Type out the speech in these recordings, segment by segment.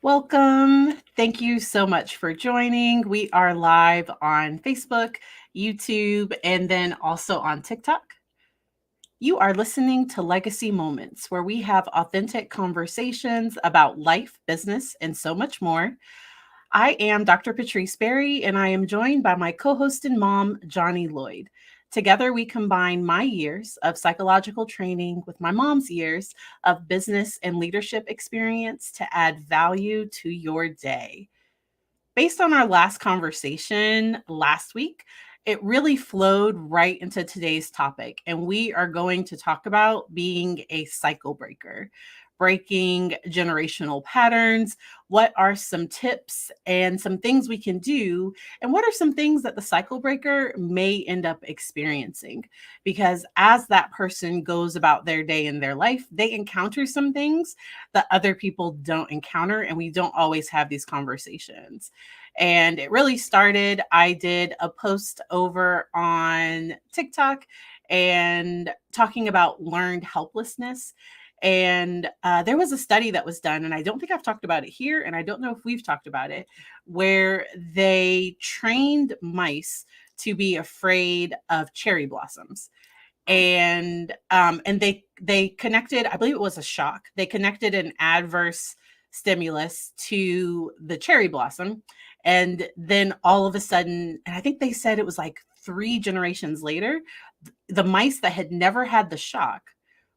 Welcome. Thank you so much for joining. We are live on Facebook, YouTube, and then also on TikTok. You are listening to Legacy Moments, where we have authentic conversations about life, business, and so much more. I am Dr. Patrice Berry, and I am joined by my co host and mom, Johnnie Lloyd. Together, we combine my years of psychological training with my mom's years of business and leadership experience to add value to your day. Based on our last conversation last week, it really flowed right into today's topic. And we are going to talk about being a cycle breaker, breaking generational patterns. What are some tips and some things we can do? And what are some things that the cycle breaker may end up experiencing? Because as that person goes about their day in their life, they encounter some things that other people don't encounter. And we don't always have these conversations. And it really started. I did a post over on TikTok and talking about learned helplessness. And there was a study that was done, and I don't think I've talked about it here, and I don't know if we've talked about it, where they trained mice to be afraid of cherry blossoms. And they connected, I believe it was a shock. They connected an adverse stimulus to the cherry blossom, and then all of a sudden, and I think they said it was like 3 generations later, the mice that had never had the shock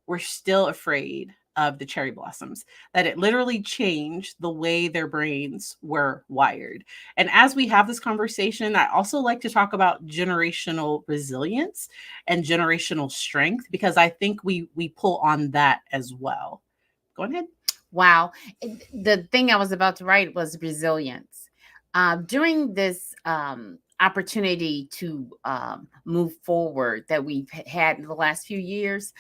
were still afraid of the cherry blossoms, that it literally changed the way their brains were wired. And as we have this conversation, I also like to talk about generational resilience and generational strength, because I think we pull on that as well. Go ahead. Wow. The thing I was about to write was resilience. During this opportunity to move forward that we've had in the last few years,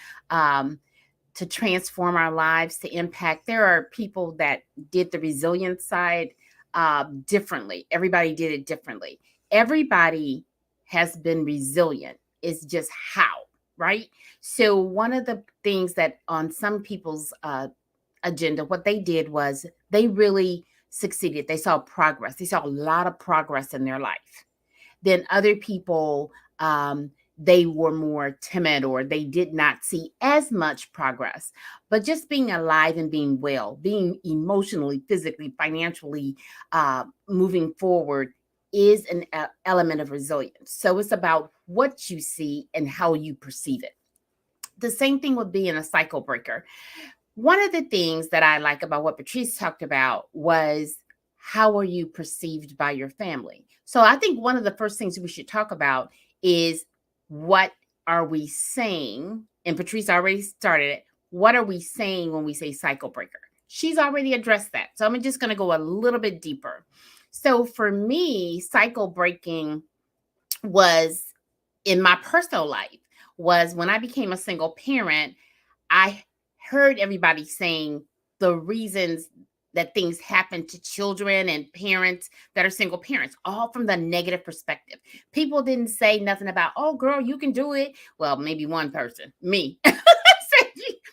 to transform our lives, to impact, there are people that did the resilience side differently. Everybody did it differently. Everybody has been resilient. It's just how, right? So, one of the things that on some people's agenda, what they did was they really succeeded. They saw progress. They saw a lot of progress in their life. Then other people, they were more timid or they did not see as much progress. But just being alive and being well, being emotionally, physically, financially moving forward is an element of resilience. So it's about what you see and how you perceive it. The same thing would be in a cycle breaker. One of the things that I like about what Patrice talked about was how are you perceived by your family? So I think one of the first things we should talk about is what are we saying? And Patrice already started it. What are we saying when we say cycle breaker? She's already addressed that. So I'm just going to go a little bit deeper. So for me, cycle breaking was in my personal life was when I became a single parent. I heard everybody saying the reasons that things happen to children and parents that are single parents, all from the negative perspective. People didn't say nothing about, oh, girl, you can do it. Well, maybe one person, me.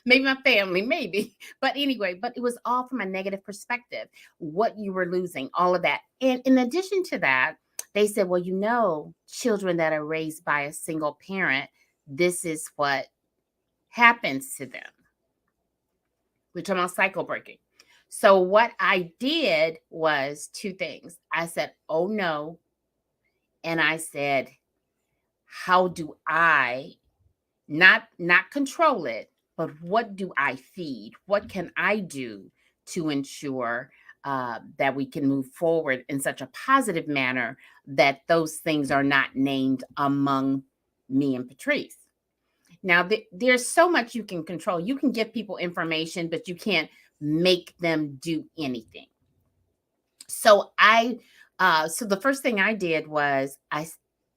Maybe my family, maybe. But anyway, but it was all from a negative perspective, what you were losing, all of that. And in addition to that, they said, well, children that are raised by a single parent, this is what happens to them. We're talking about cycle breaking. So what I did was 2 things. I said, oh no. And I said, how do I not control it, but what do I feed? What can I do to ensure that we can move forward in such a positive manner that those things are not named among me and Patrice? Now, there's so much you can control. You can give people information, but you can't make them do anything. So so the first thing I did was and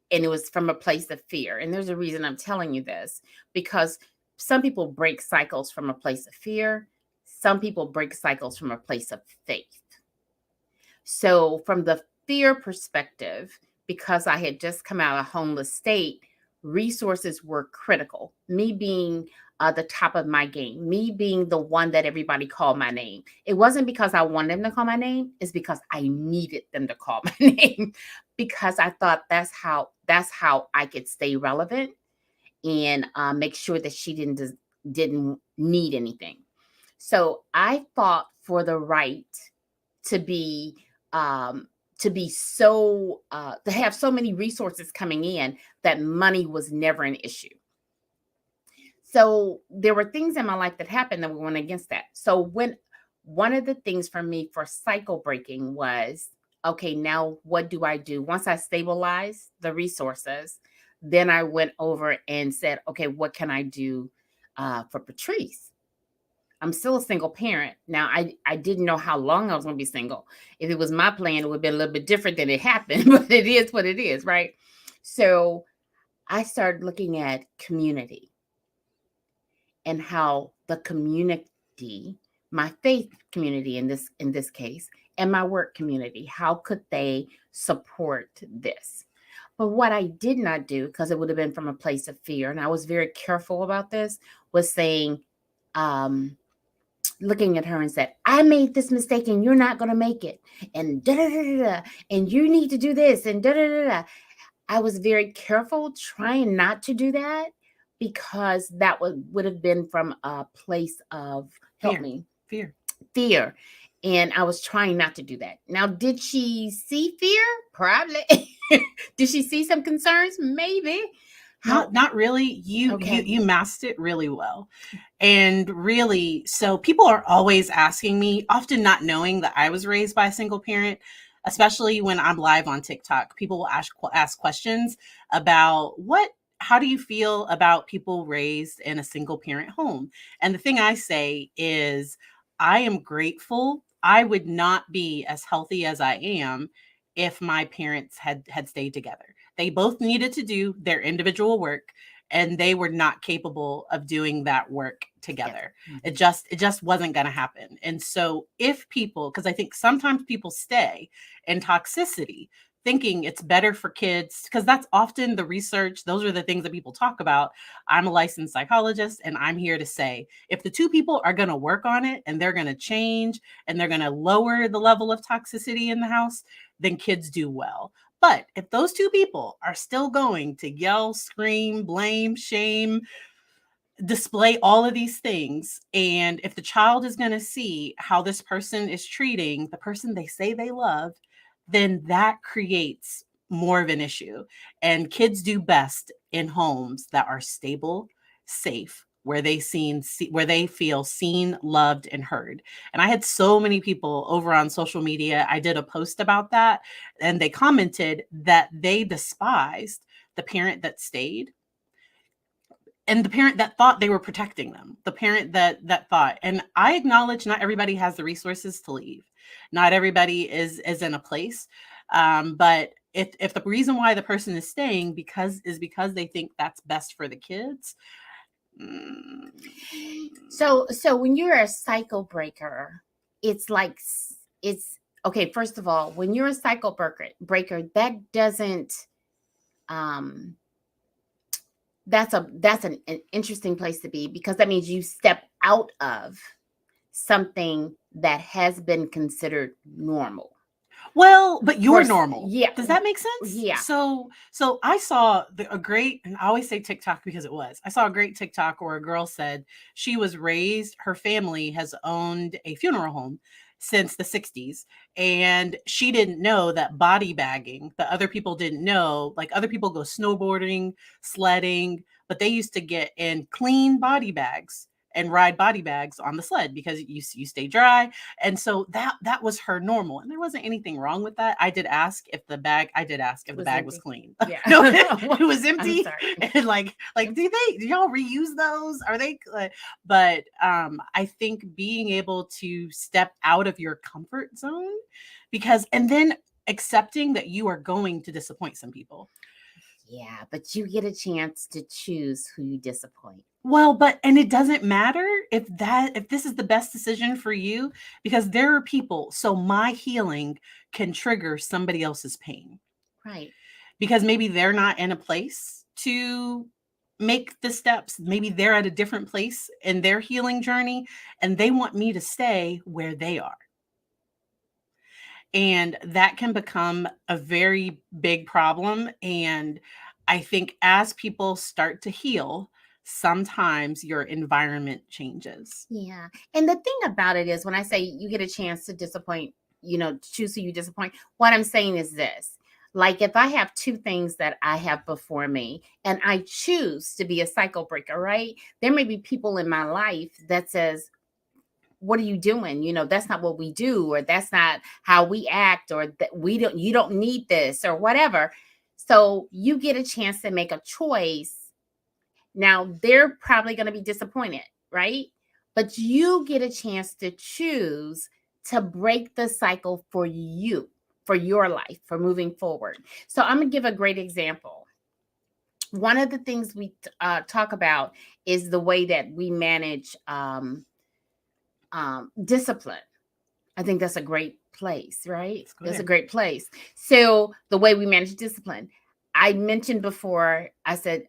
it was from a place of fear. And there's a reason I'm telling you this, because some people break cycles from a place of fear. Some people break cycles from a place of faith. So from the fear perspective, because I had just come out of a homeless state, resources were critical. Me being the top of my game, me being the one that everybody called my name. It wasn't because I wanted them to call my name, it's because I needed them to call my name, because I thought that's how I could stay relevant and make sure that she didn't need anything. So I fought for the right to be to have so many resources coming in that money was never an issue. So there were things in my life that happened that went against that. So when one of the things for me for cycle breaking was, okay, now what do I do? Once I stabilized the resources, then I went over and said, okay, what can I do for Patrice? I'm still a single parent. Now, I didn't know how long I was going to be single. If it was my plan, it would have been a little bit different than it happened, but it is what it is, right? So I started looking at community and how the community, my faith community in this case, and my work community, how could they support this? But what I did not do, because it would have been from a place of fear, and I was very careful about this, was saying, looking at her and said, I made this mistake and you're not going to make it. And da da da da da. And you need to do this and da da da da. I was very careful trying not to do that, because that would have been from a place of fear. And I was trying not to do that. Now, did she see fear? Probably. Did she see some concerns? Maybe. Not really. You masked it really well. And really, so people are always asking me, often not knowing that I was raised by a single parent, especially when I'm live on TikTok. People will ask questions about how do you feel about people raised in a single parent home? And the thing I say is, I am grateful. I would not be as healthy as I am if my parents had stayed together. They both needed to do their individual work, and they were not capable of doing that work together. Yeah. It just wasn't going to happen. And so if people, because I think sometimes people stay in toxicity thinking it's better for kids, because that's often the research. Those are the things that people talk about. I'm a licensed psychologist, and I'm here to say, if the two people are going to work on it and they're going to change and they're going to lower the level of toxicity in the house, then kids do well. But if those two people are still going to yell, scream, blame, shame, display all of these things, and if the child is going to see how this person is treating the person they say they love, then that creates more of an issue. And kids do best in homes that are stable, safe, where they feel seen, loved, and heard. And I had so many people over on social media. I did a post about that, and they commented that they despised the parent that stayed and the parent that thought they were protecting them, the parent that thought. And I acknowledge not everybody has the resources to leave. Not everybody is in a place. But if the reason why the person is staying because they think that's best for the kids. So when you're a cycle breaker, it's okay. First of all, when you're a cycle breaker, that doesn't, that's an interesting place to be, because that means you step out of something that has been considered normal. Well, but you're normal. Yeah. Does that make sense? Yeah. So I saw a great, and I always say TikTok because I saw a great TikTok where a girl said she was raised, her family has owned a funeral home since the 60s. And she didn't know that body bagging, that other people didn't know, like other people go snowboarding, sledding, but they used to get in clean body bags and ride body bags on the sled because you stay dry. And so that was her normal. And there wasn't anything wrong with that. I did ask if the bag was clean. Yeah. No, it was empty. And like do y'all reuse those? Are they? But I think being able to step out of your comfort zone, and then accepting that you are going to disappoint some people. Yeah, but you get a chance to choose who you disappoint. Well, and it doesn't matter if this is the best decision for you, because there are people. So my healing can trigger somebody else's pain. Right. Because maybe they're not in a place to make the steps. Maybe they're at a different place in their healing journey and they want me to stay where they are. And that can become a very big problem. And I think as people start to heal, sometimes your environment changes. Yeah. And the thing about it is when I say you get a chance to disappoint, choose who you disappoint, what I'm saying is this. Like if I have two things that I have before me and I choose to be a cycle breaker, right? There may be people in my life that says, what are you doing? That's not what we do, or that's not how we act, or that you don't need this or whatever. So you get a chance to make a choice. Now they're probably going to be disappointed, right? But you get a chance to choose to break the cycle for you, for your life, for moving forward. So I'm going to give a great example. One of the things we talk about is the way that we manage discipline. I think that's a great place, right? That's a great place. So the way we manage discipline, I mentioned before, I said,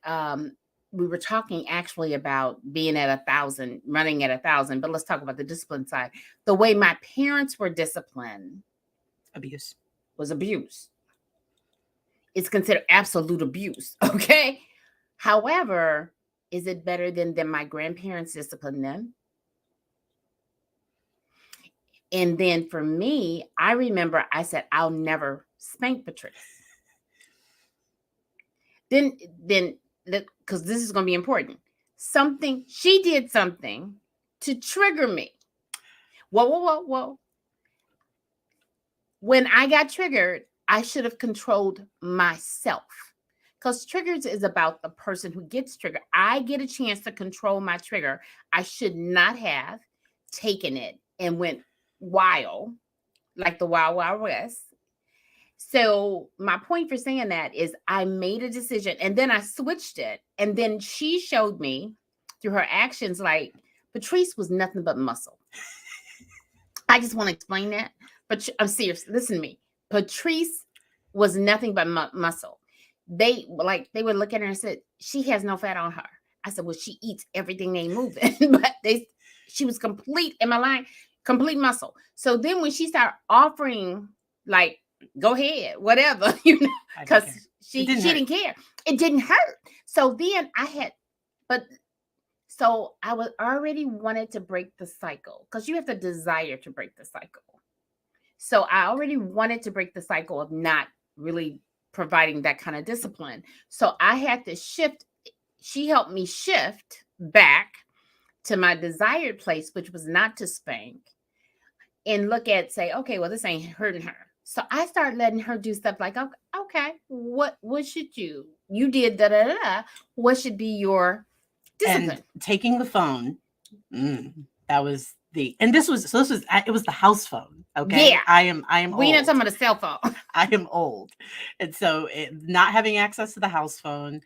we were talking actually about being at 1,000, running at 1,000, but let's talk about the discipline side. The way my parents were disciplined was abuse. It's considered absolute abuse. Okay. However, is it better than my grandparents disciplined them? And then for me, I remember I said, I'll never spank Patrice. Then, because this is going to be important. She did something to trigger me. Whoa. When I got triggered, I should have controlled myself. Because triggers is about the person who gets triggered. I get a chance to control my trigger. I should not have taken it and went wild, like the Wild Wild West. So my point for saying that is I made a decision and then I switched it. And then she showed me through her actions, like Patrice was nothing but muscle. I just want to explain that. But I'm serious. Listen to me. Patrice was nothing but muscle. They would look at her and said, she has no fat on her. I said, well, she eats everything they move in. But she was complete, in my line, complete muscle. So then when she started offering, like, go ahead, whatever, because she didn't care. It didn't hurt. So then so I was already wanted to break the cycle, because you have the desire to break the cycle. So I already wanted to break the cycle of not really providing that kind of discipline. So I had to shift. She helped me shift back to my desired place, which was not to spank, and say, okay, well, this ain't hurting her. So I started letting her do stuff like, okay, what should you did da. What should be your discipline? And taking the phone. That was it was the house phone. Okay. Yeah. I am we old. Not talking about a cell phone. I am old. And so not having access to the house phone,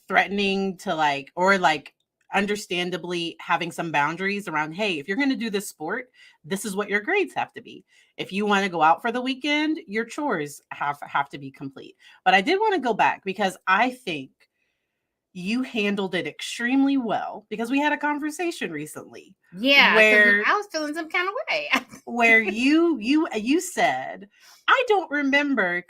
threatening to understandably having some boundaries around, hey, if you're going to do this sport, this is what your grades have to be. If you want to go out for the weekend, your chores have to be complete. But I did want to go back because I think you handled it extremely well, because we had a conversation recently. Yeah, where I was feeling some kind of way. Where you said, I don't remember,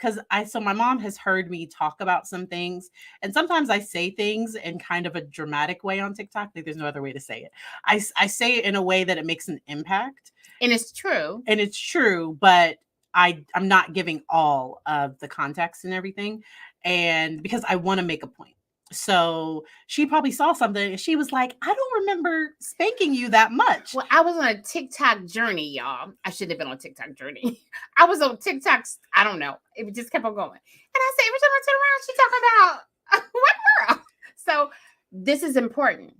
so my mom has heard me talk about some things, and sometimes I say things in kind of a dramatic way on TikTok. There's no other way to say it. I say it in a way that it makes an impact. And it's true. But I'm not giving all of the context and everything, and because I want to make a point. So she probably saw something and she was like, I don't remember spanking you that much. Well, I was on a TikTok journey, y'all. I shouldn't have been on a TikTok journey. I was on TikTok. I don't know. It just kept on going. And I said, every time I turn around, she's talking about what girl? So this is important.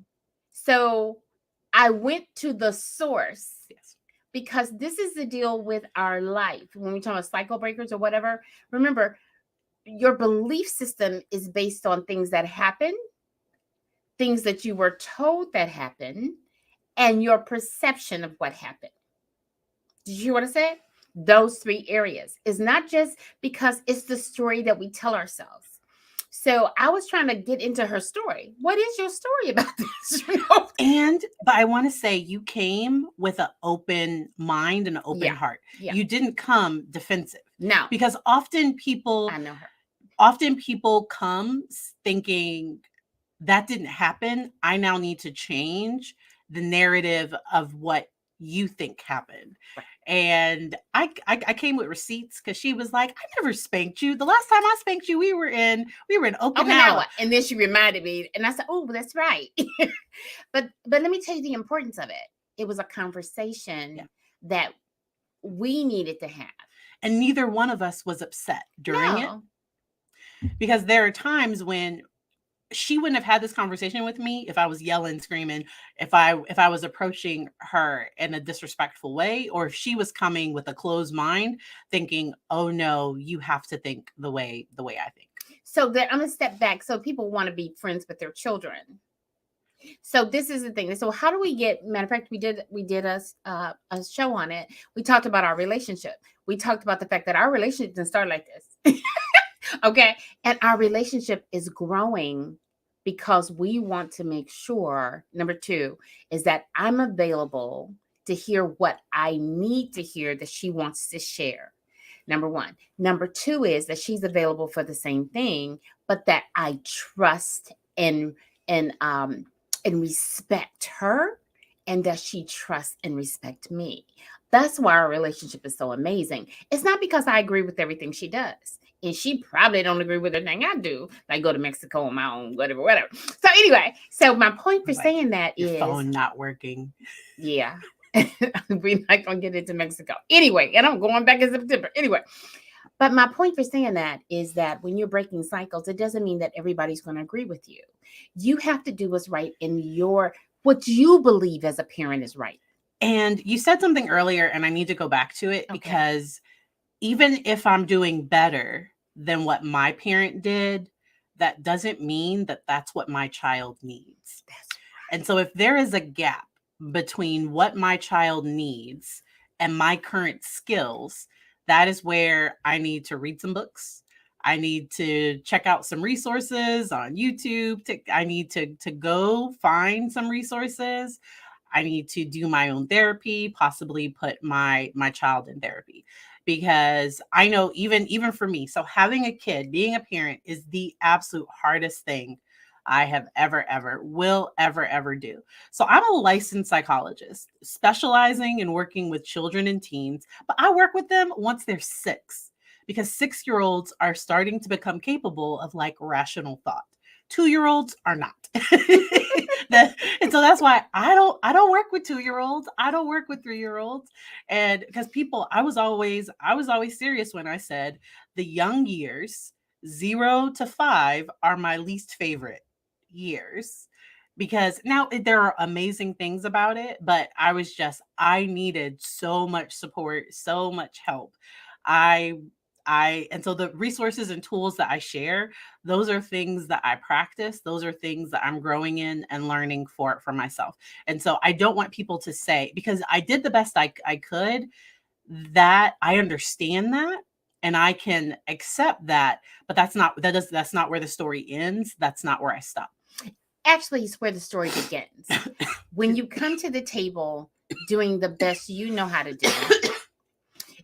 So I went to the source. Yes. Because this is the deal with our life. When we talk about cycle breakers or whatever, remember, your belief system is based on things that happen, things that you were told that happened, and your perception of what happened. Did you hear what I said? those three areas. It's not just because it's the story that we tell ourselves. So I was trying to get into her story. What is your story about this? But I want to say you came with an open mind and an open heart. Yeah. You didn't come defensive. No. Because often people, I know her. Often people come thinking that didn't happen. I now need to change the narrative of what you think happened. Right. And I came with receipts because she was like, I never spanked you. The last time I spanked you, we were in Okinawa. And then she reminded me, and I said, oh, that's right. but let me tell you the importance of it. It was a conversation that we needed to have. And neither one of us was upset during it. Because there are times when she wouldn't have had this conversation with me if I was yelling, screaming, if I was approaching her in a disrespectful way, or if she was coming with a closed mind thinking, oh no, you have to think the way I think. So I'm going to step back. So people want to be friends with their children. So this is the thing. So how do we get, matter of fact, we did a show on it. We talked about our relationship. We talked about the fact that our relationship didn't start like this. Okay. And our relationship is growing because we want to make sure, number two, is that I'm available to hear what I need to hear that she wants to share. Number one. Number two is that she's available for the same thing, but that I trust and respect her, and that she trusts and respects me. That's why our relationship is so amazing. It's not because I agree with everything she does. And she probably don't agree with everything I do. Like go to Mexico on my own, whatever. So anyway, so my point for saying that is your phone not working. Yeah. We're not going to get into Mexico. Anyway, and I'm going back in September. Anyway, but my point for saying that is that when you're breaking cycles, it doesn't mean that everybody's going to agree with you. You have to do what's right in what you believe as a parent is right. And you said something earlier, and I need to go back to it because even if I'm doing better than what my parent did, that doesn't mean that that's what my child needs. That's right. And so if there is a gap between what my child needs and my current skills, that is where I need to read some books. I need to check out some resources on YouTube. I need to go find some resources. I need to do my own therapy, possibly put my child in therapy. Because I know even for me, so having a kid, being a parent is the absolute hardest thing I have will ever do. So I'm a licensed psychologist specializing in working with children and teens, but I work with them once they're 6 because 6-year-olds are starting to become capable of like rational thought. 2-year-olds are not. And so that's why I don't work with 2-year-olds. I don't work with 3-year-olds. And because I was always serious when I said the young years, 0 to 5, are my least favorite years. Because now there are amazing things about it, but I needed so much support, so much help. And so the resources and tools that I share, those are things that I practice. Those are things that I'm growing in and learning for myself. And so I don't want people to say, because I did the best I could, that I understand that and I can accept that, but that's not where the story ends. That's not where I stop. Actually, it's where the story begins. When you come to the table doing the best you know how to do,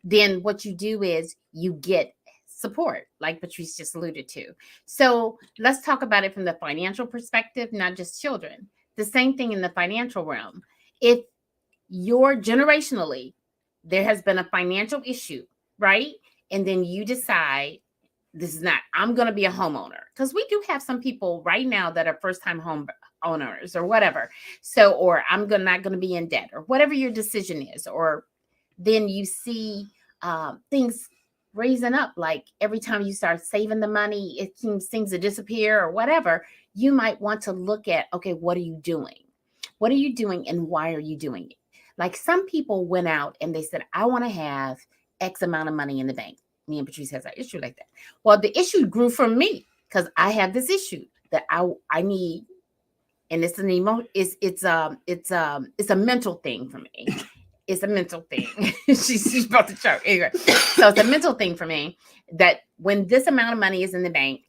then what you do is you get support, like Patrice just alluded to. So let's talk about it from the financial perspective, not just children. The same thing in the financial realm. If you're generationally, there has been a financial issue, right? And then you decide, I'm going to be a homeowner. Because we do have some people right now that are first-time home owners or whatever. So, or I'm not going to be in debt or whatever your decision is. Or then you see things raising up, like every time you start saving the money, it seems to disappear or whatever. You might want to look at, okay, what are you doing? What are you doing and why are you doing it? Like some people went out and they said, I want to have X amount of money in the bank. Me and Patrice has an issue like that. Well, the issue grew from me because I have this issue that I need, and it's a mental thing for me. it's a mental thing. she's about to choke. Anyway, so it's a mental thing for me that when this amount of money is in the bank,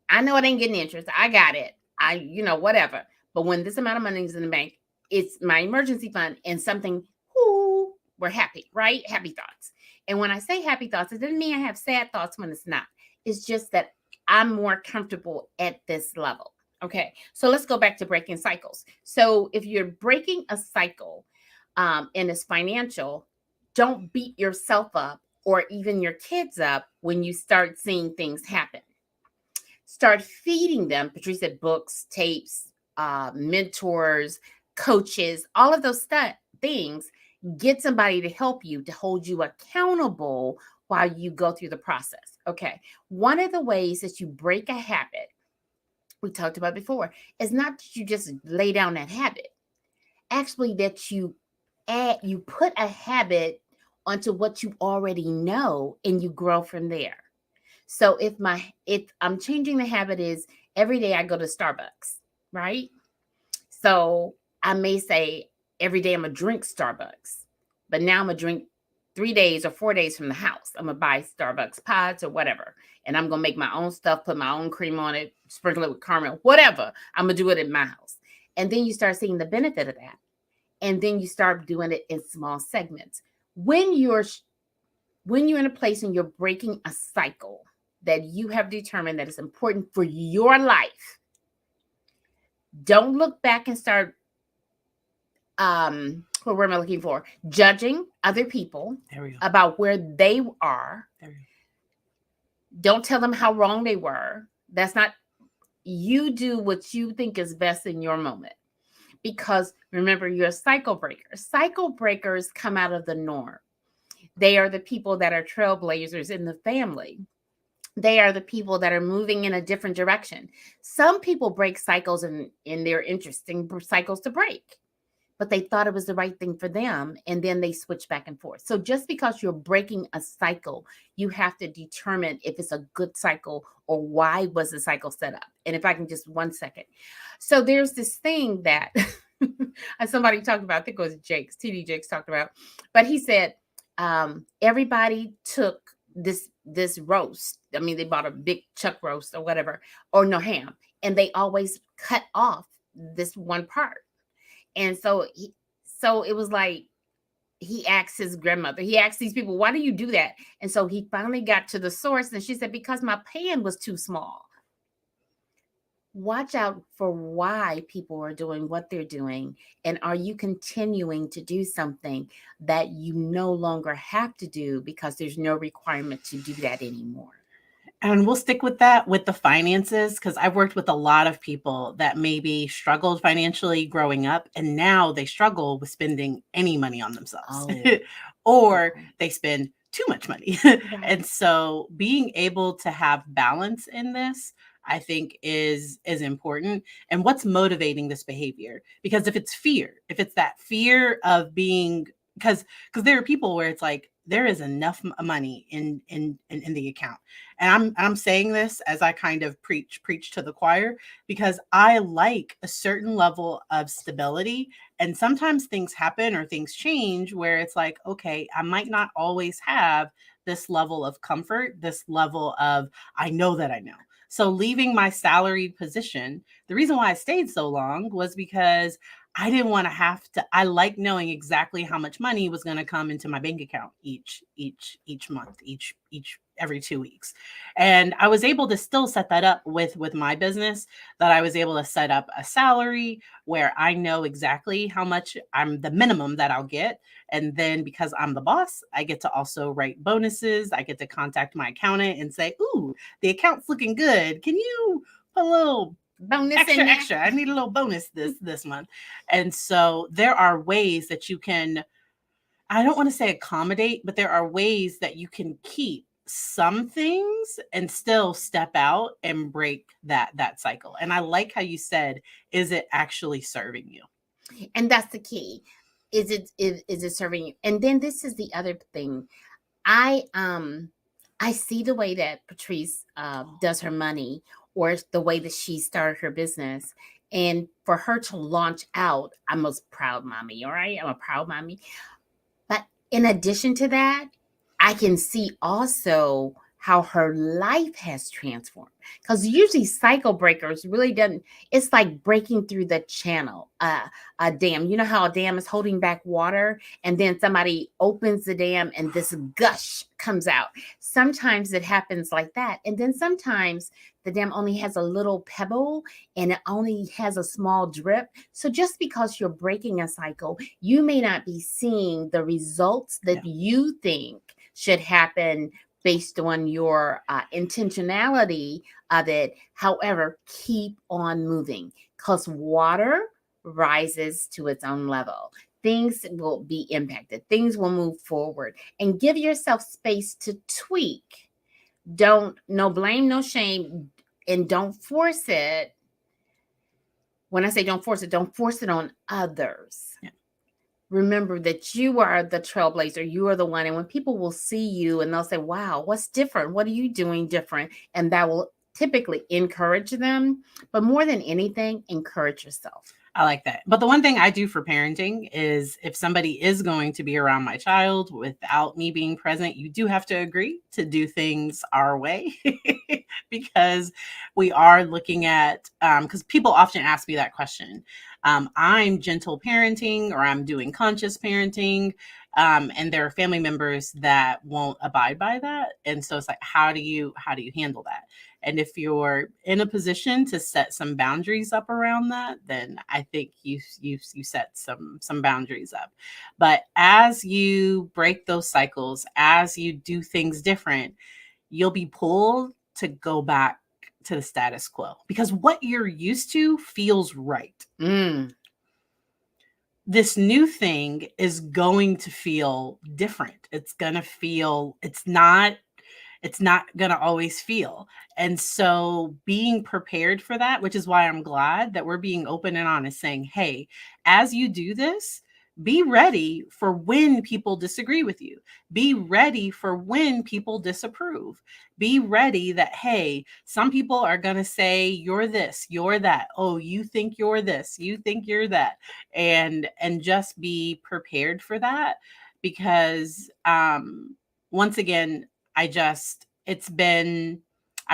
I know it ain't getting interest. I got it. Whatever. But when this amount of money is in the bank, it's my emergency fund and something, we're happy, right? Happy thoughts. And when I say happy thoughts, it doesn't mean I have sad thoughts when it's not. It's just that I'm more comfortable at this level. Okay. So let's go back to breaking cycles. So if you're breaking a cycle and it's financial, don't beat yourself up or even your kids up when you start seeing things happen. Start feeding them. Patrice said books, tapes, mentors, coaches, all of those things. Get somebody to help you, to hold you accountable while you go through the process. Okay. One of the ways that you break a habit, we talked about before, is not that you just lay down that habit. Actually, that you put a habit onto what you already know and you grow from there. So if I'm changing the habit is every day I go to Starbucks, right? So I may say every day I'm gonna drink Starbucks, but now I'm gonna drink 3 days or 4 days from the house. I'm gonna buy Starbucks pods or whatever, and I'm gonna make my own stuff, put my own cream on it, sprinkle it with caramel, whatever. I'm gonna do it in my house, and then you start seeing the benefit of that, and then you start doing it in small segments. When you're in a place and you're breaking a cycle that you have determined that is important for your life, don't look back and start what word am I looking for? Judging other people about where they are. Don't tell them how wrong they were. That's not, you do what you think is best in your moment. Because remember, you're a cycle breaker. Cycle breakers come out of the norm. They are the people that are trailblazers in the family. They are the people that are moving in a different direction. Some people break cycles and they're interesting cycles to break, but they thought it was the right thing for them, and then they switch back and forth. So just because you're breaking a cycle, you have to determine if it's a good cycle or why was the cycle set up. And if I can just 1 second. So there's this thing that somebody talked about, I think it was TD Jakes talked about, but he said everybody took this roast. I mean, they bought a big chuck roast or whatever, or no ham, and they always cut off this one part. And so it was like, he asked his grandmother, he asked these people, why do you do that? And so he finally got to the source, and she said, because my pan was too small. Watch out for why people are doing what they're doing. And are you continuing to do something that you no longer have to do because there's no requirement to do that anymore? And we'll stick with that with the finances, because I've worked with a lot of people that maybe struggled financially growing up, and now they struggle with spending any money on themselves, or they spend too much money. And so being able to have balance in this, I think is important. And what's motivating this behavior? Because if it's that fear of being, because there are people where it's like, there is enough money in the account. And I'm saying this as I kind of preach to the choir, because I like a certain level of stability. And sometimes things happen or things change where it's like, okay, I might not always have this level of comfort, this level of, I know that I know. So leaving my salaried position, the reason why I stayed so long was because I didn't want to have to, I like knowing exactly how much money was going to come into my bank account each month, every 2 weeks. And I was able to still set that up with my business, that I was able to set up a salary where I know exactly how much I'm the minimum that I'll get. And then because I'm the boss, I get to also write bonuses. I get to contact my accountant and say, ooh, the account's looking good. Can you put a little bonus extra? I need a little bonus this month. And so there are ways that you can, I don't want to say accommodate, but there are ways that you can keep some things and still step out and break that cycle. And I like how you said, is it actually serving you? And that's the key. Is it serving you? And then this is the other thing. I see the way that Patrice does her money, or the way that she started her business. And for her to launch out, I'm a proud mommy, all right? I'm a proud mommy. But in addition to that, I can see also how her life has transformed. Because usually cycle breakers really doesn't, it's like breaking through the channel, a dam. You know how a dam is holding back water and then somebody opens the dam and this gush comes out. Sometimes it happens like that. And then sometimes the dam only has a little pebble and it only has a small drip. So just because you're breaking a cycle, you may not be seeing the results that you think should happen based on your intentionality of it. However, keep on moving because water rises to its own level. Things will be impacted, things will move forward, and give yourself space to tweak. Don't, no blame, no shame, and don't force it. When I say don't force it on others. Yeah. Remember that you are the trailblazer. You are the one. And when people will see you and they'll say, wow, what's different? What are you doing different? And that will typically encourage them. But more than anything, encourage yourself. I like that. But the one thing I do for parenting is if somebody is going to be around my child without me being present, you do have to agree to do things our way because we are looking at, because people often ask me that question. I'm gentle parenting or I'm doing conscious parenting. And there are family members that won't abide by that. And so it's like, how do you handle that? And if you're in a position to set some boundaries up around that, then I think you set some boundaries up. But as you break those cycles, as you do things different, you'll be pulled to go back to the status quo because what you're used to feels right. This new thing is going to feel different. It's going to feel, it's not going to always feel. And so being prepared for that, which is why I'm glad that we're being open and honest saying, hey, as you do this, be ready for when people disagree with you. Be ready for when people disapprove. Be ready that, hey, some people are going to say you're this, you're that. Oh, you think you're this, you think you're that. And just be prepared for that because once again, I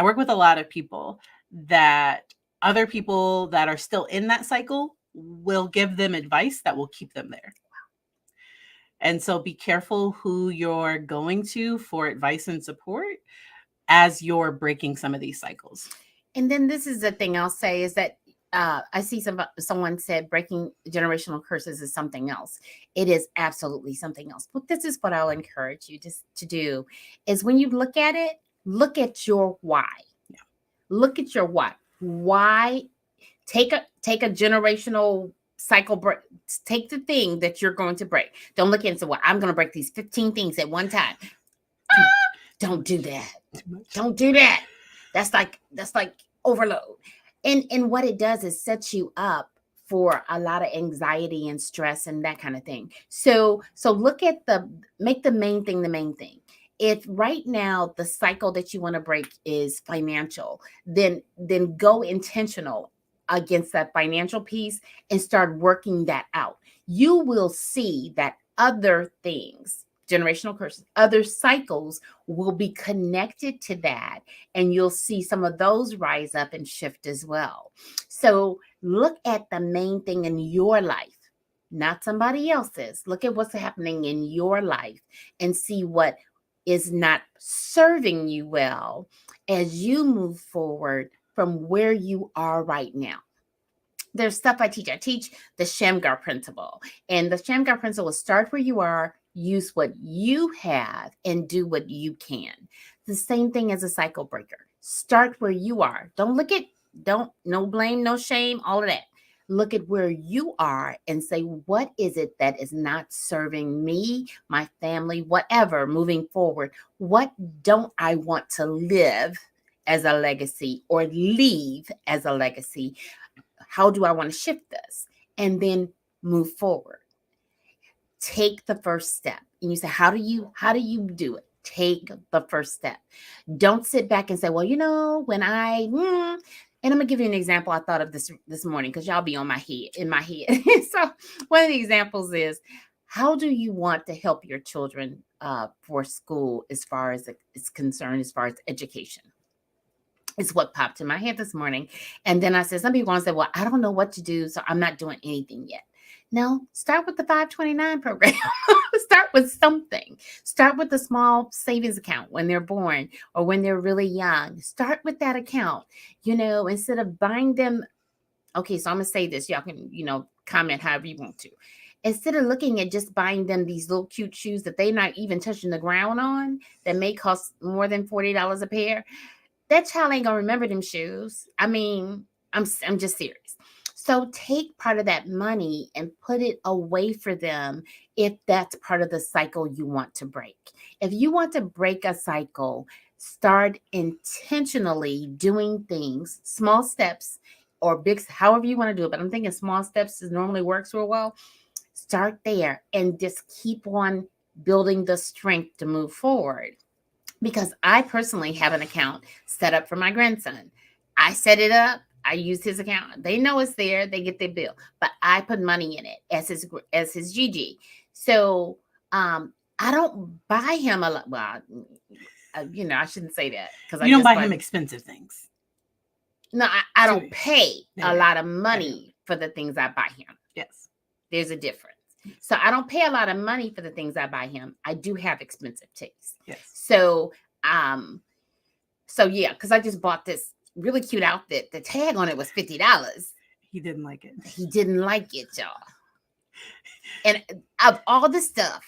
work with a lot of people that other people that are still in that cycle will give them advice that will keep them there. And so be careful who you're going to for advice and support as you're breaking some of these cycles. And then this is the thing I'll say is that I see someone said breaking generational curses is something else. It is absolutely something else. But this is what I'll encourage you to do is when you look at it, look at your why. Yeah. Look at your why. Why take a generational cycle break. Take the thing that you're going to break. Don't look into what I'm going to break these 15 things at one time. Don't do that. Don't do that. That's like overload. And what it does is set you up for a lot of anxiety and stress and that kind of thing. So look at make the main thing the main thing. If right now the cycle that you want to break is financial, then go intentional against that financial piece and start working that out. You will see that other things, generational curses, other cycles will be connected to that. And you'll see some of those rise up and shift as well. So look at the main thing in your life, not somebody else's. Look at what's happening in your life and see what is not serving you well as you move forward from where you are right now. There's stuff I teach. I teach the Shamgar principle. And the Shamgar principle is start where you are, use what you have, and do what you can. The same thing as a cycle breaker. Start where you are. No blame, no shame, all of that. Look at where you are and say, what is it that is not serving me, my family, whatever, moving forward? What don't I want to live as a legacy or leave as a legacy? How do I want to shift this? And then move forward. Take the first step. And you say, how do you do it? Take the first step. Don't sit back and say, well, when And I'm gonna give you an example I thought of this morning, because y'all be in my head. So one of the examples is, how do you want to help your children for school as far as it's concerned, as far as education? Is what popped in my head this morning. And then I said, some people want to say, well, I don't know what to do, so I'm not doing anything yet. No, start with the 529 program. Start with something. Start with the small savings account when they're born or when they're really young. Start with that account, instead of buying them. Okay, so I'm going to say this. Y'all can, comment however you want to. Instead of looking at just buying them these little cute shoes that they're not even touching the ground on, that may cost more than $40 a pair, that child ain't gonna remember them shoes. I mean, I'm just serious. So take part of that money and put it away for them if that's part of the cycle you want to break. If you want to break a cycle, start intentionally doing things, small steps or big, however you want to do it. But I'm thinking small steps normally works real well. Start there and just keep on building the strength to move forward. Because I personally have an account set up for my grandson. I set it up. I use his account. They know it's there. They get their bill, but I put money in it as his GG. So I don't buy him a lot. Well, I shouldn't say that, because you don't buy him expensive things. No, I don't pay a lot of money for the things I buy him. Yes, there's a difference. So I don't pay a lot of money for the things I buy him. I do have expensive tastes. Yes. So yeah, because I just bought this really cute outfit. The tag on it was $50. He didn't like it. He didn't like it, y'all. And of all the stuff,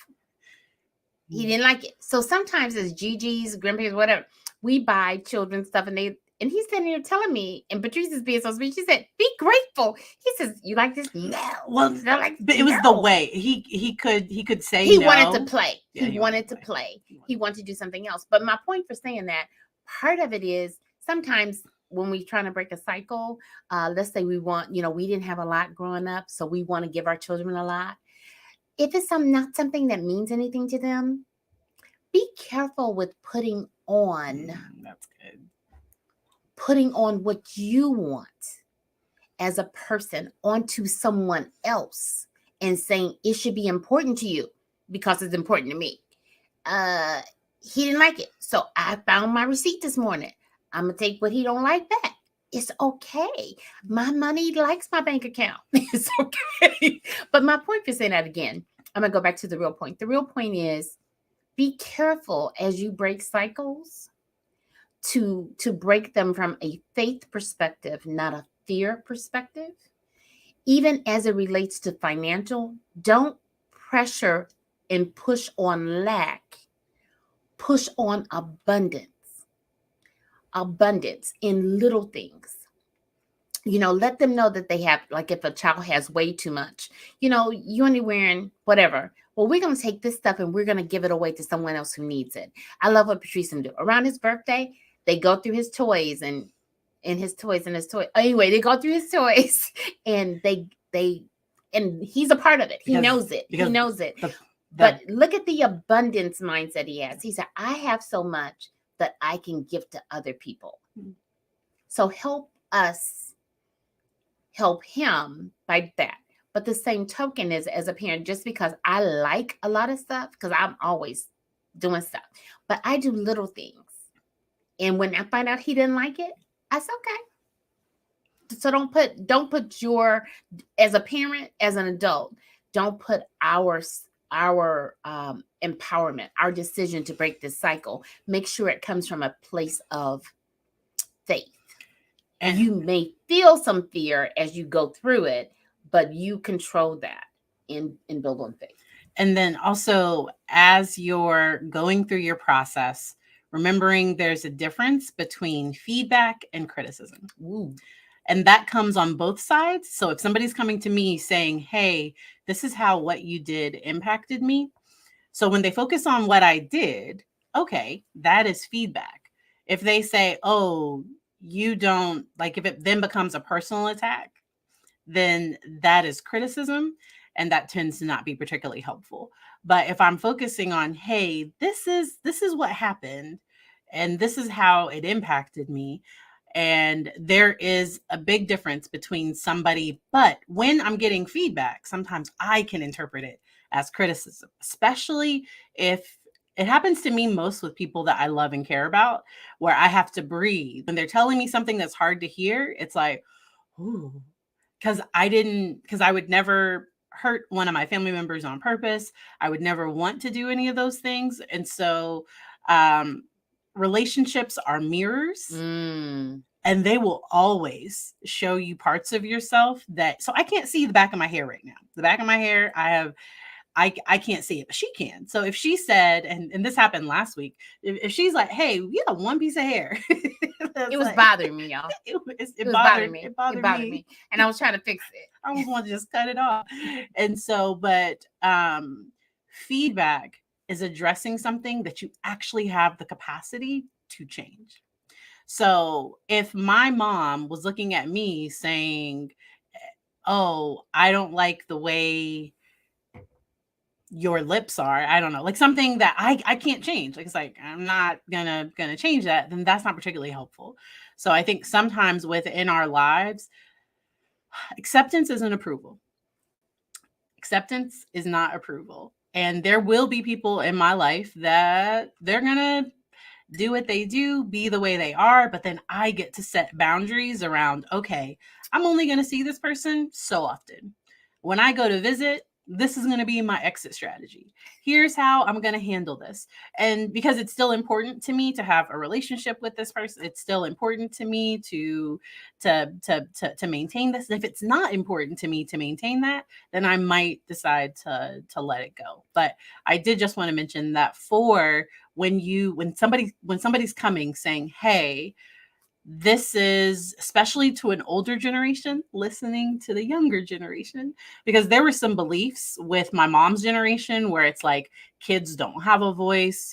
he didn't like it. So sometimes as GGs, grandparents, whatever, we buy children stuff, and he's sitting here telling me, and Patrice is being so sweet. She said, "Be grateful." He says, "You like this?" No. Well, but it was the way he could say he no. wanted to play. Yeah, he wanted to play. He wanted to do something else. But my point for saying that, part of it is sometimes when we're trying to break a cycle, let's say we want, we didn't have a lot growing up, so we want to give our children a lot. If it's not something that means anything to them, be careful with putting on. That's good. Putting on what you want as a person onto someone else and saying it should be important to you because it's important to me. He didn't like it. So I found my receipt this morning. I'm going to take what he don't like back. It's okay. My money likes my bank account. It's okay. But my point for saying that again, I'm going to go back to the real point. The real point is, be careful as you break cycles to break them from a faith perspective, not a fear perspective. Even as it relates to financial, don't pressure and push on lack. Push on abundance. Abundance in little things. Let them know that they have, like if a child has way too much, you only wearing whatever. Well, we're going to take this stuff and we're going to give it away to someone else who needs it. I love what Patrice do. Around his birthday, they go through his toys and his toys. Anyway, they go through his toys and and he's a part of it. He knows it. He knows it. But look at the abundance mindset he has. He said, I have so much that I can give to other people. So help us help him by that. But the same token is, as a parent, just because I like a lot of stuff, because I'm always doing stuff, but I do little things. And when I find out he didn't like it, that's okay. So don't put your, as a parent, as an adult, don't put our empowerment, our decision to break this cycle. Make sure it comes from a place of faith. And you may feel some fear as you go through it, but you control that and build on faith. And then also, as you're going through your process, remembering there's a difference between feedback and criticism. Ooh. And that comes on both sides. So if somebody's coming to me saying, hey, this is how what you did impacted me. So when they focus on what I did, okay, that is feedback. If they say, oh, you don't, like if it then becomes a personal attack, then that is criticism. And that tends to not be particularly helpful. But if I'm focusing on, hey, this is what happened, and this is how it impacted me, And there is a big difference between somebody, but when I'm getting feedback, sometimes I can interpret it as criticism, especially if it happens to me most with people that I love and care about, where I have to breathe. When they're telling me something that's hard to hear, it's like, ooh, because I would never hurt one of my family members on purpose. I would never want to do any of those things. And so, um, relationships are mirrors, and they will always show you parts of yourself that, so I can't see the back of my hair right now. The back of my hair, I can't see it, but she can. So if she said, and this happened last week, if she's like, "Hey, you have one piece of hair," it was bothering me, y'all. it It bothered me. It bothered me, and I was trying to fix it. I almost want to just cut it off. And so, but feedback is addressing something that you actually have the capacity to change. So if my mom was looking at me saying, "Oh, I don't like the way your lips are," I don't know, like something that I can't change. Like, it's like, I'm not gonna change that, then that's not particularly helpful. So I think sometimes within our lives, acceptance isn't approval. Acceptance is not approval. And there will be people in my life that they're gonna do what they do, be the way they are, but then I get to set boundaries around, okay, I'm only going to see this person so often. When I go to visit, this is going to be my exit strategy. Here's how I'm going to handle this. And because it's still important to me to have a relationship with this person, it's still important to me to maintain this. And if it's not important to me to maintain that, then I might decide to let it go. But I did just want to mention that for when somebody's coming saying, "Hey, this is," especially to an older generation, listening to the younger generation, because there were some beliefs with my mom's generation where it's like, kids don't have a voice,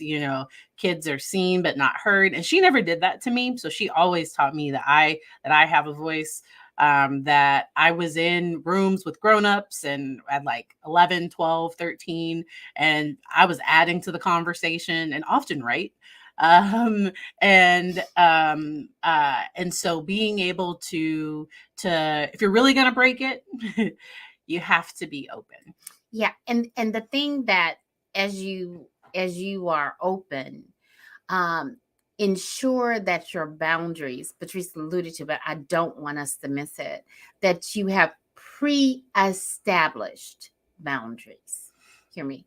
kids are seen but not heard. And she never did that to me. So she always taught me that I have a voice, that I was in rooms with grown-ups and at like 11, 12, 13, and I was adding to the conversation, and often right. um and so being able to if you're really going to break it, you have to be open. Yeah, and the thing that as you are open, ensure that your boundaries, Patrice alluded to, but I don't want us to miss it, that you have pre-established boundaries. Hear me.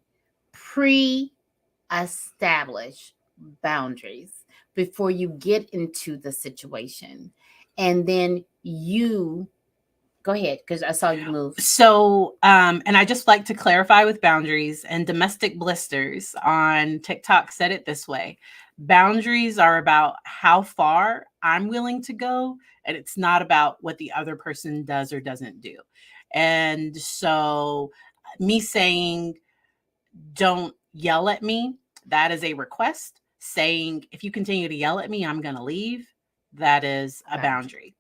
Pre-established boundaries before you get into the situation. And then you go ahead, because I saw you move. So, and I just like to clarify with boundaries, and Domestic Blisters on TikTok said it this way: boundaries are about how far I'm willing to go, and it's not about what the other person does or doesn't do. And so, me saying, "Don't yell at me," that is a request. Saying, "If you continue to yell at me, I'm going to leave," that is a boundary.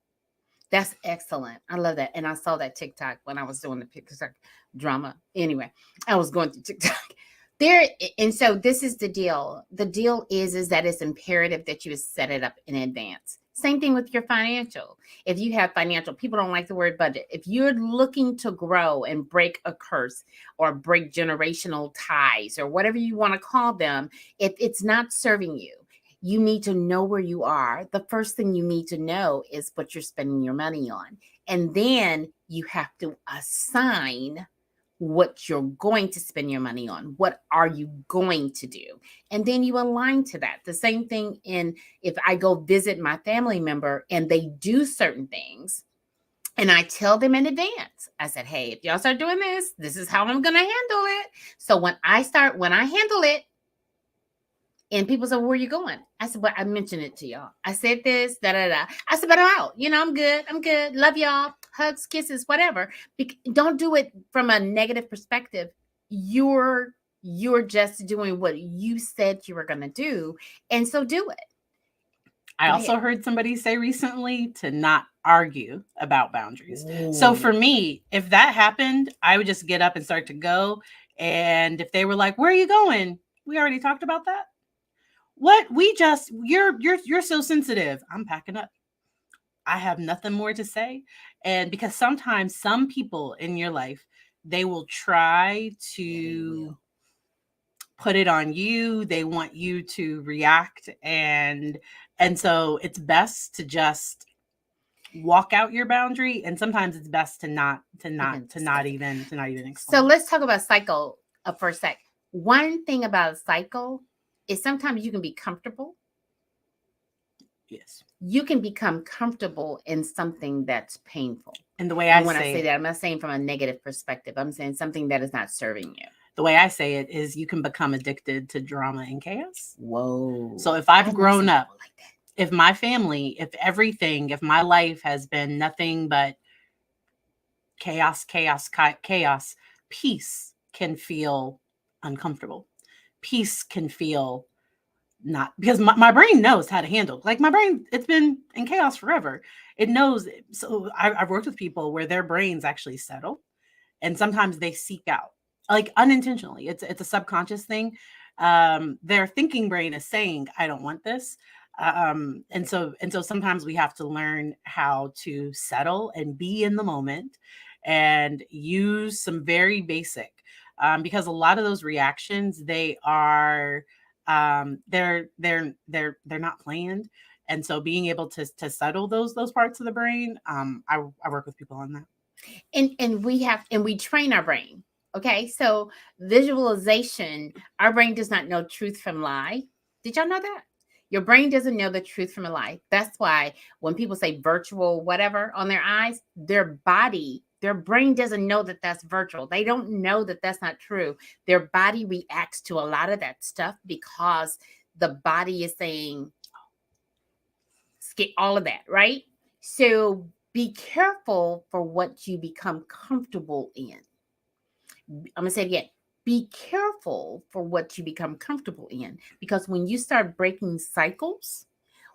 That's excellent. I love that. And I saw that TikTok when I was doing the TikTok drama. Anyway, I was going through TikTok there. And so this is the deal. The deal is that it's imperative that you set it up in advance. Same thing with your financial. If you have financial, people don't like the word budget. If you're looking to grow and break a curse or break generational ties or whatever you want to call them, if it's not serving you, you need to know where you are. The first thing you need to know is what you're spending your money on. And then you have to assign what you're going to spend your money on. What are you going to do? And then you align to that. The same thing if I go visit my family member and they do certain things, and I tell them in advance, I said, "Hey, if y'all start doing this, this is how I'm going to handle it." So when I handle it, and people said, "Where are you going?" I said, "Well, I mentioned it to y'all. I said this, da, da, da." I said, "But I'm out. I'm good. I'm good. Love y'all. Hugs, kisses, whatever." Don't do it from a negative perspective. You're just doing what you said you were going to do. And so do it. I also heard somebody say recently to not argue about boundaries. So for me, if that happened, I would just get up and start to go. And if they were like, "Where are you going?" We already talked about that. What? You're so sensitive. I'm packing up. I have nothing more to say. And because sometimes some people in your life, they will try to put it on you. They want you to react, and so it's best to just walk out your boundary, and sometimes it's best to not even So explain. let's talk about cycle for a sec. One thing about a cycle is sometimes you can be comfortable. Yes. You can become comfortable in something that's painful. And the way And I when I say say it, that, I'm not saying from a negative perspective. I'm saying something that is not serving you. the way I say it is you can become addicted to drama and chaos. Whoa. So if I've I know grown some up, people like that. if my family, if everything, if my life has been nothing but chaos, chaos, chaos, peace can feel uncomfortable. Peace can feel not, because my brain knows how to handle, like, my brain, it's been in chaos forever. It knows. So I've worked with people where their brains actually settle, and sometimes they seek out, like, unintentionally. It's a subconscious thing. Their thinking brain is saying, I don't want this. And so sometimes we have to learn how to settle and be in the moment and use some very basic, because a lot of those reactions, they are, they're not planned. And so being able to settle those parts of the brain, I work with people on that. And we train our brain. Okay, so visualization, our brain does not know truth from lie. Did y'all know that? Your brain doesn't know the truth from a lie. That's why when people say virtual whatever on their eyes, their brain doesn't know that that's virtual. They don't know that that's not true. Their body reacts to a lot of that stuff because the body is saying, skip all of that, right? So be careful for what you become comfortable in. I'm going to say it again. Be careful for what you become comfortable in, because when you start breaking cycles,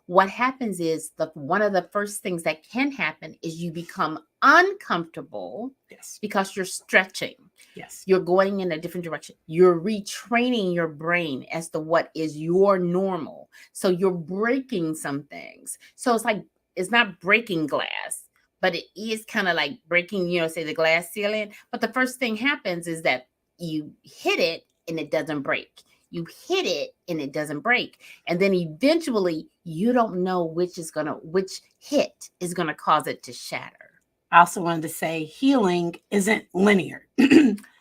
what happens is one of the first things that can happen is you become uncomfortable. Yes. Because you're stretching. Yes. You're going in a different direction. You're retraining your brain as to what is your normal. So you're breaking some things. So it's not breaking glass, but it is kind of like breaking, say the glass ceiling. But the first thing happens is that you hit it and it doesn't break. You hit it and it doesn't break. And then eventually you don't know which hit is going to cause it to shatter. I also wanted to say healing isn't linear.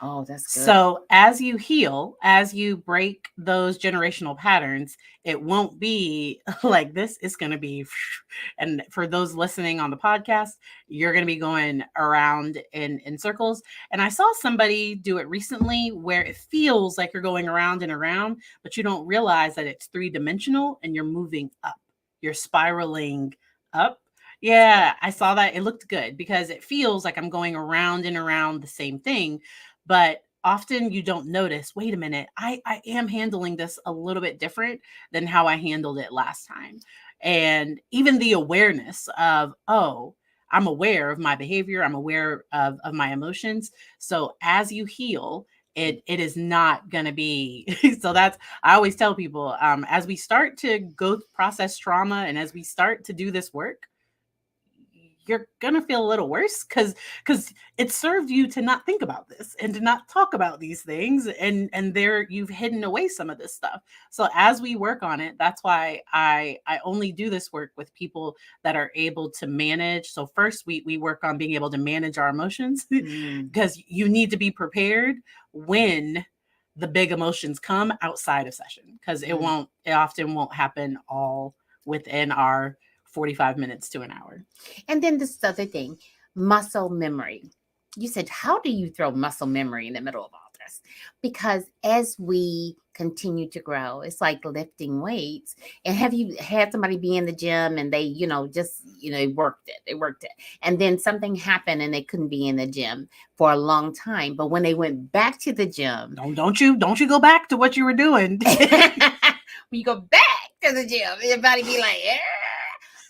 Oh, that's good. So as you heal, as you break those generational patterns, it won't be like this. It's going to be, and for those listening on the podcast, you're going to be going around in circles. And I saw somebody do it recently where it feels like you're going around and around, but you don't realize that it's 3-dimensional and you're moving up. You're spiraling up. Yeah, I saw that. It looked good because it feels like I'm going around and around the same thing. But often you don't notice, wait a minute, I am handling this a little bit different than how I handled it last time. And even the awareness of, oh, I'm aware of my behavior, I'm aware of my emotions. So as you heal, it is not going to be so. That's, I always tell people, as we start to go process trauma and as we start to do this work, you're gonna feel a little worse because it served you to not think about this and to not talk about these things, and there you've hidden away some of this stuff. So as we work on it, that's why I only do this work with people that are able to manage. So first we work on being able to manage our emotions because you need to be prepared when the big emotions come outside of session, because it often won't happen all within our 45 minutes to an hour. And then this other thing, muscle memory. You said, how do you throw muscle memory in the middle of all this? Because as we continue to grow, it's like lifting weights. And have you had somebody be in the gym and they, they worked it. And then something happened and they couldn't be in the gym for a long time. But when they went back to the gym. Don't you go back to what you were doing. When you go back to the gym, everybody be like, yeah.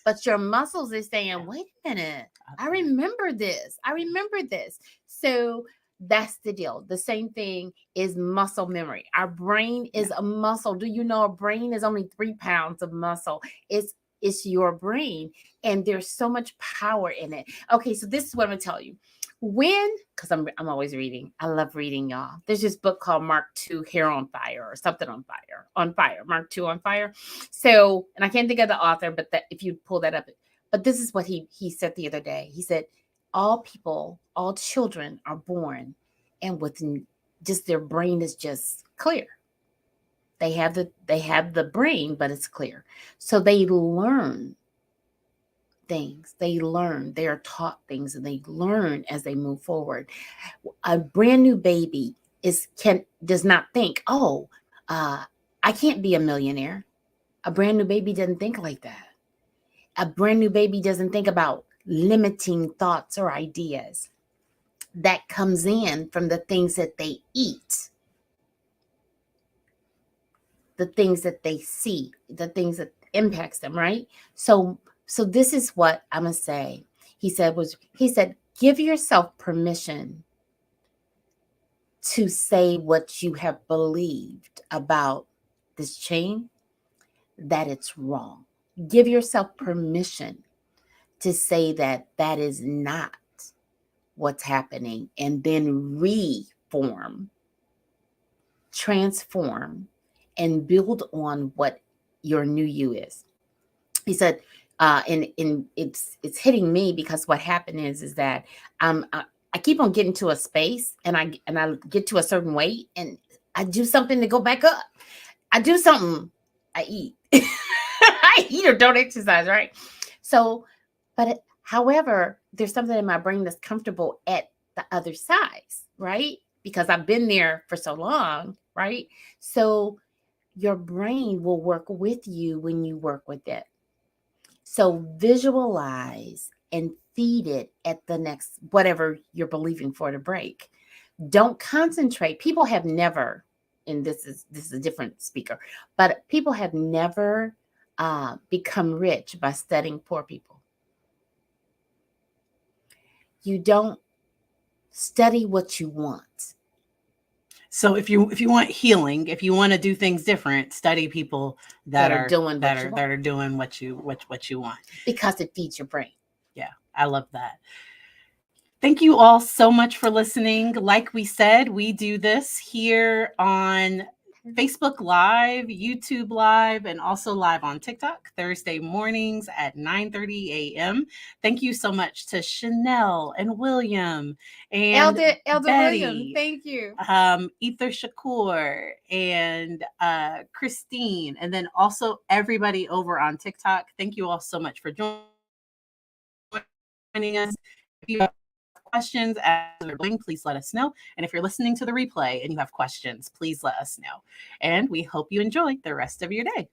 But your muscles is saying, wait a minute, I remember this. So that's the deal. The same thing is muscle memory. Our brain is a muscle. Do you know a brain is only 3 pounds of muscle? It's It's your brain, and there's so much power in it. Okay, so this is what I'm gonna tell you. Because I'm always reading. I love reading, y'all. There's this book called Mark II Hair on Fire, or something on fire, Mark II on fire. So, and I can't think of the author, but that if you pull that up, but this is what he said the other day. He said, all people, all children are born, and within just their brain is just clear. They have the brain, but it's clear. So they learn things. They learn. They are taught things, and they learn as they move forward. A brand new baby does not think, oh, I can't be a millionaire. A brand new baby doesn't think like that. A brand new baby doesn't think about limiting thoughts or ideas. That comes in from the things that they eat, the things that they see, the things that impacts them, right? So this is what I'm gonna say. He said, give yourself permission to say what you have believed about this chain, that it's wrong. Give yourself permission to say that is not what's happening, and then reform, transform, and build on what your new you is. He said, and it's hitting me because what happened is that I keep on getting to a space, and I get to a certain weight, and I do something to go back up. I do something, I eat. I eat or don't exercise, right? So, but however, there's something in my brain that's comfortable at the other size, right? Because I've been there for so long, right? So your brain will work with you when you work with it. So visualize and feed it at the next, whatever you're believing for to break. Don't concentrate. People have never, and this is a different speaker, but people have never become rich by studying poor people. You don't study what you want. So if you want healing, if you want to do things different, study people that are doing what you want, because it feeds your brain. Yeah, I love that. Thank you all so much for listening. Like we said, we do this here on Facebook Live, YouTube Live, and also live on TikTok Thursday mornings at 9:30 a.m. Thank you so much to Chanel and William and Elder Betty, William. Thank you. Ether Shakur and Christine, and then also everybody over on TikTok. Thank you all so much for joining us. If you have questions as we're doing, please let us know. And if you're listening to the replay and you have questions, please let us know. And we hope you enjoy the rest of your day.